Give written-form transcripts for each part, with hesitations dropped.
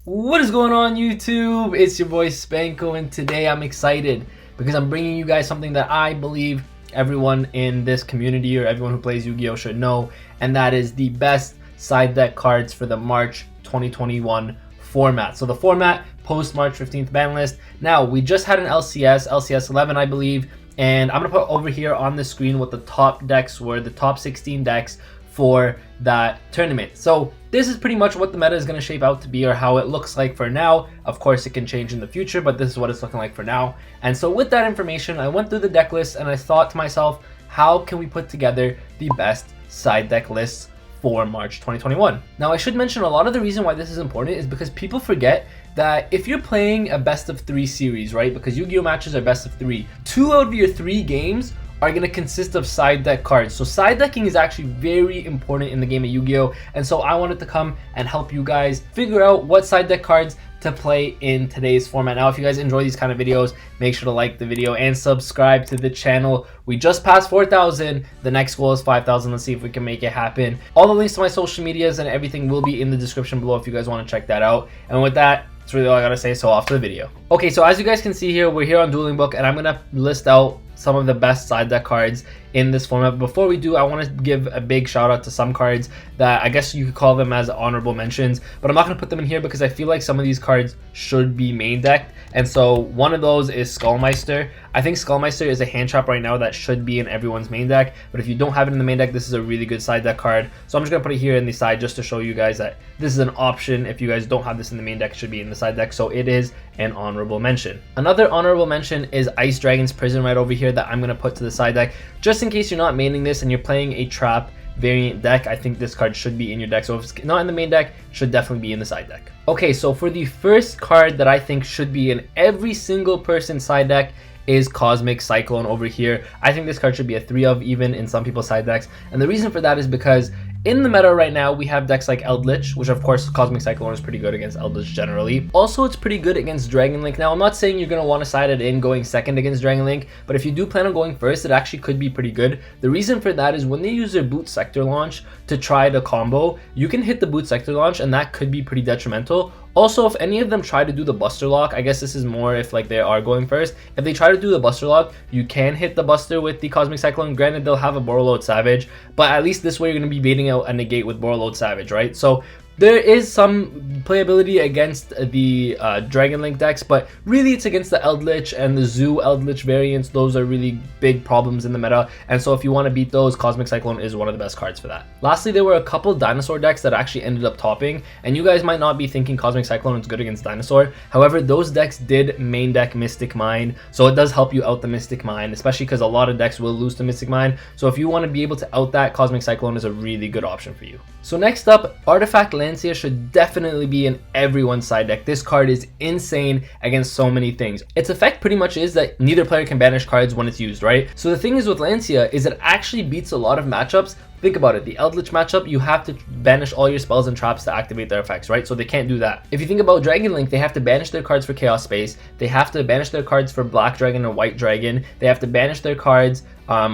What is going on, YouTube? It's your boy Spanko, and today I'm excited because I'm bringing you guys something that I believe everyone in this community or everyone who plays Yu-Gi-Oh should know, and that is the best side deck cards for the March 2021 format. So the format post March 15th ban list. Now, we just had an LCS 11, I believe, and I'm gonna put over here on the screen what the top decks were, the top 16 decks for that tournament. So this is pretty much what the meta is going to shape out to be, or how it looks like for now. Of course, it can change in the future, but this is what it's looking like for now. And so with that information, I went through the deck list and I thought to myself, how can we put together the best side deck lists for March 2021? Now, I should mention a lot of the reason why this is important is because people forget that if you're playing a best of 3 series, right? Because Yu-Gi-Oh matches are best of 3. 2 out of your 3 games are going to consist of side deck cards. So side decking is actually very important in the game of Yu-Gi-Oh! And so I wanted to come and help you guys figure out what side deck cards to play in today's format. Now, if you guys enjoy these kind of videos, make sure to like the video and subscribe to the channel. We just passed 4,000. The next goal is 5,000. Let's see if we can make it happen. All the links to my social medias and everything will be in the description below if you guys want to check that out. And with that, that's really all I gotta say, so off to the video. Okay, so as you guys can see here, we're here on Dueling Book, and I'm gonna list out some of the best side deck cards in this format. Before we do, I want to give a big shout out to some cards that I guess you could call them as honorable mentions, but I'm not going to put them in here because I feel like some of these cards should be main decked. And so one of those is Skullmeister. I think Skullmeister is a hand trap right now that should be in everyone's main deck, but if you don't have it in the main deck, this is a really good side deck card. So I'm just going to put it here in the side just to show you guys that this is an option. If you guys don't have this in the main deck, it should be in the side deck, so it is an honorable mention. Another honorable mention is Ice Dragon's Prison right over here that I'm going to put to the side deck just in case you're not maining this and you're playing a trap variant deck. I think this card should be in your deck, so if it's not in the main deck, it should definitely be in the side deck. Okay, so for the first card that I think should be in every single person's side deck is Cosmic Cyclone over here. I think this card should be a 3 of even in some people's side decks, and the reason for that is because in the meta right now, we have decks like Eldritch, which of course Cosmic Cyclone is pretty good against Eldritch generally. Also, it's pretty good against Dragon Link. Now, I'm not saying you're going to want to side it in going second against Dragon Link, but if you do plan on going first, it actually could be pretty good. The reason for that is when they use their Boot Sector launch to try to combo, you can hit the Boot Sector launch and that could be pretty detrimental. Also, if any of them try to do the Buster Lock, I guess this is more if like they are going first. If they try to do the Buster Lock, you can hit the Buster with the Cosmic Cyclone. Granted, they'll have a Borreload Savage, but at least this way you're going to be baiting out a negate with Borreload Savage, right? So there is some playability against the Dragon Link decks, but really it's against the Eldritch and the Zoo Eldritch variants. Those are really big problems in the meta, and so if you want to beat those, Cosmic Cyclone is one of the best cards for that. Lastly, there were a couple dinosaur decks that actually ended up topping, and you guys might not be thinking Cosmic Cyclone is good against dinosaur. However, those decks did main deck Mystic Mine, so it does help you out the Mystic Mine, especially because a lot of decks will lose to Mystic Mine. So if you want to be able to out that, Cosmic Cyclone is a really good option for you. So next up, Artifact Lancia should definitely be in everyone's side deck. This card is insane against so many things. Its effect pretty much is that neither player can banish cards when it's used, right? So the thing is with Lancia is it actually beats a lot of matchups. Think about it, the Eldritch matchup, you have to banish all your spells and traps to activate their effects, right? So they can't do that. If you think about Dragon Link, they have to banish their cards for Chaos Space, they have to banish their cards for Black Dragon and White Dragon, they have to banish their cards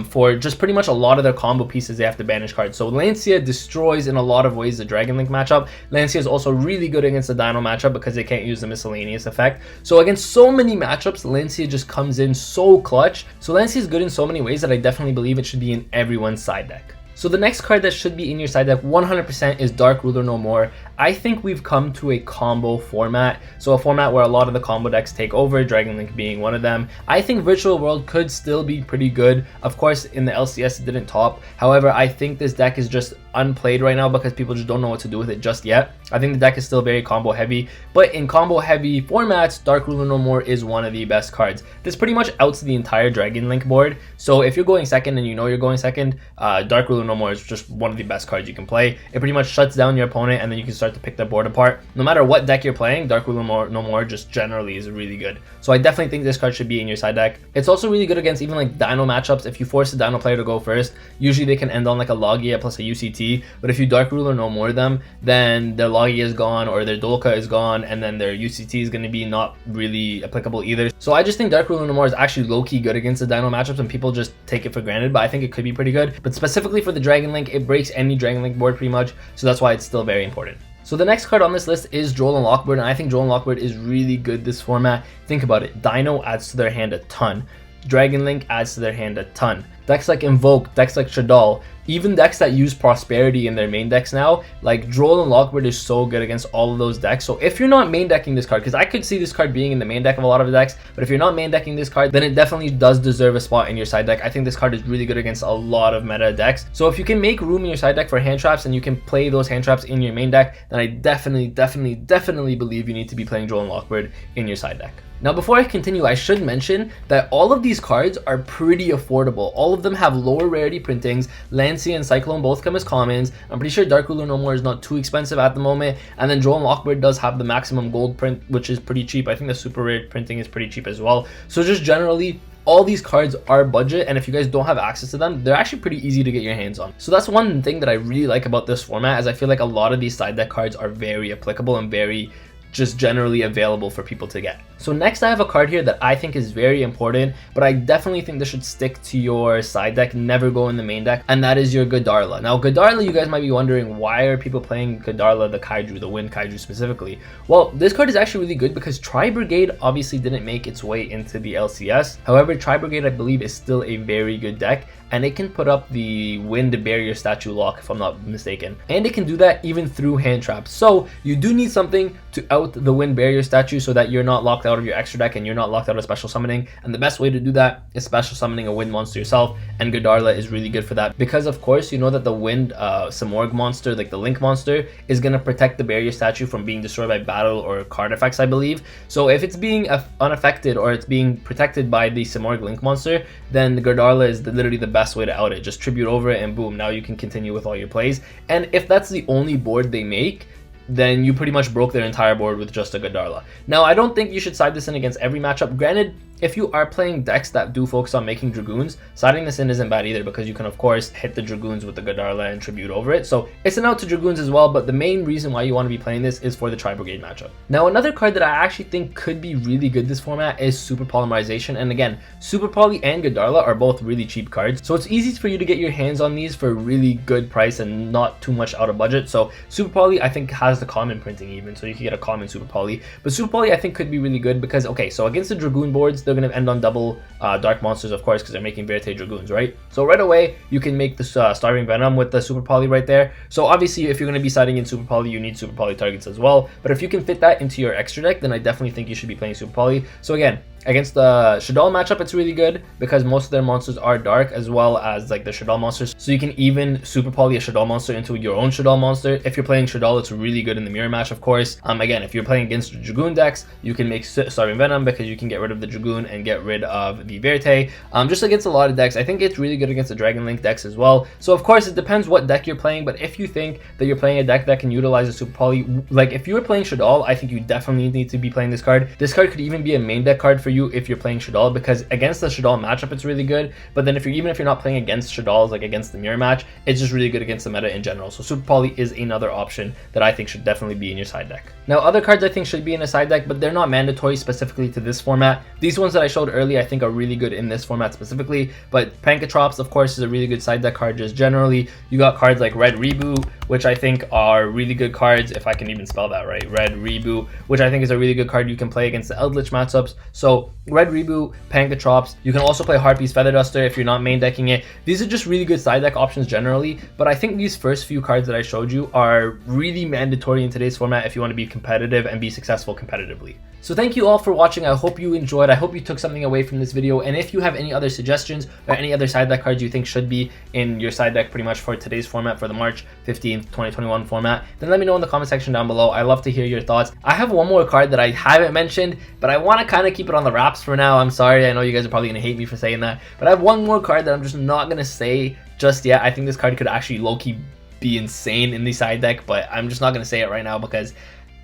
for just pretty much a lot of their combo pieces. They have to banish cards. So Lancia destroys in a lot of ways the Dragon Link matchup. Lancia is also really good against the Dino matchup because they can't use the miscellaneous effect. So against so many matchups, Lancia just comes in so clutch. So Lancia is good in so many ways that I definitely believe it should be in everyone's side deck. So the next card that should be in your side deck 100% is Dark Ruler No More. I think we've come to a combo format, so a format where a lot of the combo decks take over, Dragon Link being one of them. I think Virtual World could still be pretty good. Of course, in the LCS it didn't top. However, I think this deck is just unplayed right now because people just don't know what to do with it just yet. I think the deck is still very combo heavy, but in combo heavy formats, Dark Ruler No More is one of the best cards. This pretty much outs the entire Dragon Link board, so if you're going second and you know you're going second, Dark Ruler No More is just one of the best cards you can play. It pretty much shuts down your opponent and then you can start to pick the board apart. No matter what deck you're playing, Dark Ruler No More just generally is really good. So I definitely think this card should be in your side deck. It's also really good against even like Dino matchups. If you force a Dino player to go first, usually they can end on like a Logia plus a UCT, but if you Dark Ruler No More them, then their Logia is gone or their Dolka is gone, and then their UCT is going to be not really applicable either. So I just think Dark Ruler No More is actually low-key good against the Dino matchups and people just take it for granted, but I think it could be pretty good. But specifically for the Dragon Link, it breaks any Dragon Link board pretty much, so that's why it's still very important. So So the next card on this list is Joel and Lockbird, and I think Joel and Lockbird is really good this format. Think about it. Dino adds to their hand a ton. Dragon Link adds to their hand a ton. Decks like Invoke, decks like Shaddoll, even decks that use Prosperity in their main decks now, like Droll and Lockbird is so good against all of those decks. So if you're not main decking this card, because I could see this card being in the main deck of a lot of the decks, but if you're not main decking this card, then it definitely does deserve a spot in your side deck. I think this card is really good against a lot of meta decks. So if you can make room in your side deck for hand traps and you can play those hand traps in your main deck, then I definitely believe you need to be playing Droll and Lockbird in your side deck. Now before I continue, I should mention that all of these cards are pretty affordable. All of them have lower rarity printings. Lancea and Cyclone both come as commons. I'm pretty sure Dark Ruler No More is not too expensive at the moment. And then Joel and Lockbird does have the maximum gold print, which is pretty cheap. I think the super rare printing is pretty cheap as well. So just generally, all these cards are budget, and if you guys don't have access to them, they're actually pretty easy to get your hands on. So that's one thing that I really like about this format, is I feel like a lot of these side deck cards are very applicable and very just generally available for people to get. So next I have a card here that I think is very important, but I definitely think this should stick to your side deck, never go in the main deck, and that is your Godarla. Now Godarla, you guys might be wondering, why are people playing Godarla, the Kaiju, the Wind Kaiju specifically? Well, this card is actually really good because Tri-Brigade obviously didn't make its way into the LCS. However, Tri-Brigade I believe is still a very good deck, and it can put up the Wind Barrier Statue lock if I'm not mistaken. And it can do that even through hand traps. So you do need something to out the Wind Barrier Statue so that you're not locked out of your extra deck and you're not locked out of special summoning. And the best way to do that is special summoning a Wind monster yourself, and Godarla is really good for that because of course you know that the Wind Samorg monster, like the Link monster, is going to protect the Barrier Statue from being destroyed by battle or card effects, I believe. So if it's being unaffected or it's being protected by the Samorg Link monster, then the Godarla is literally the best way to out it. Just tribute over it and boom, now you can continue with all your plays. And if that's the only board they make, then you pretty much broke their entire board with just a Godarla. Now, I don't think you should side this in against every matchup. Granted, if you are playing decks that do focus on making Dragoons, siding this in isn't bad either because you can of course hit the Dragoons with the Godarla and tribute over it. So it's an out to Dragoons as well, but the main reason why you want to be playing this is for the Tri-Brigade matchup. Now, another card that I actually think could be really good this format is Super Polymerization. And again, Super Poly and Godarla are both really cheap cards. So it's easy for you to get your hands on these for a really good price and not too much out of budget. So Super Poly I think has the common printing even, so you can get a common Super Poly. But Super Poly I think could be really good because, okay, so against the Dragoon boards, they're going to end on double Dark Monsters, of course, because they're making Verte Dragoons, right? So right away, you can make this Starving Venom with the Super Poly right there. So obviously, if you're going to be siding in Super Poly, you need Super Poly targets as well. But if you can fit that into your extra deck, then I definitely think you should be playing Super Poly. So again, against the Shaddoll matchup, it's really good because most of their monsters are dark as well as like the Shaddoll monsters. So you can even Super Poly a Shaddoll monster into your own Shaddoll monster. If you're playing Shaddoll, it's really good in the mirror match, of course. Again, if you're playing against Dragoon decks, you can make Starving Venom because you can get rid of the Dragoon and get rid of the Verte. Just against a lot of decks, I think it's really good against the Dragon Link decks as well. So of course, it depends what deck you're playing, but if you think that you're playing a deck that can utilize a Super Poly, like if you were playing Shaddoll, I think you definitely need to be playing this card. This card could even be a main deck card for you if you're playing Shaddoll, because against the Shaddoll matchup it's really good, but then if you're not playing against Shaddoll, like against the mirror match, it's just really good against the meta in general. So Super Poly is another option that I think should definitely be in your side deck. Now, other cards I think should be in a side deck, but they're not mandatory specifically to this format. These ones that I showed earlier I think are really good in this format specifically, but Pankatrops of course is a really good side deck card just generally. You got cards like Red Reboot, which I think are really good cards, if I can even spell that right. Red Reboot, which I think is a really good card you can play against the Eldritch matchups. So Red Reboot, Pankatrops. You can also play Harpy's Feather Duster if you're not main decking it. These are just really good side deck options generally, but I think these first few cards that I showed you are really mandatory in today's format if you want to be competitive and be successful competitively. So thank you all for watching. I hope you enjoyed. I hope you took something away from this video, and if you have any other suggestions or any other side deck cards you think should be in your side deck pretty much for today's format, for the March 15th 2021 format, then let me know in the comment section down below. I love to hear your thoughts. I have one more card that I haven't mentioned, but I want to kind of keep it on the wraps for now. I'm sorry, I know you guys are probably going to hate me for saying that, but I have one more card that I'm just not going to say just yet. I think this card could actually low-key be insane in the side deck, but I'm just not going to say it right now because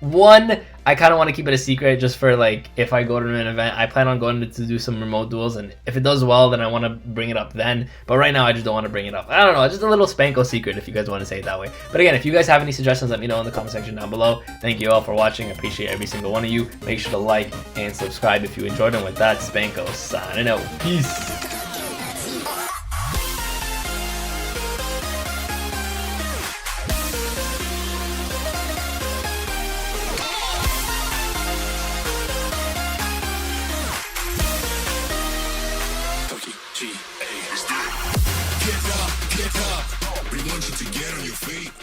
one, I kind of want to keep it a secret just for like if I go to an event. I plan on going to do some remote duels, and if it does well, then I want to bring it up then. But right now, I just don't want to bring it up. I don't know, just a little Spanko secret if you guys want to say it that way. But again, if you guys have any suggestions, let me know in the comment section down below. Thank you all for watching. I appreciate every single one of you. Make sure to like and subscribe if you enjoyed. And with that, Spanko signing out. Peace. G, A, let's do it. Get up, we want you to get on your feet.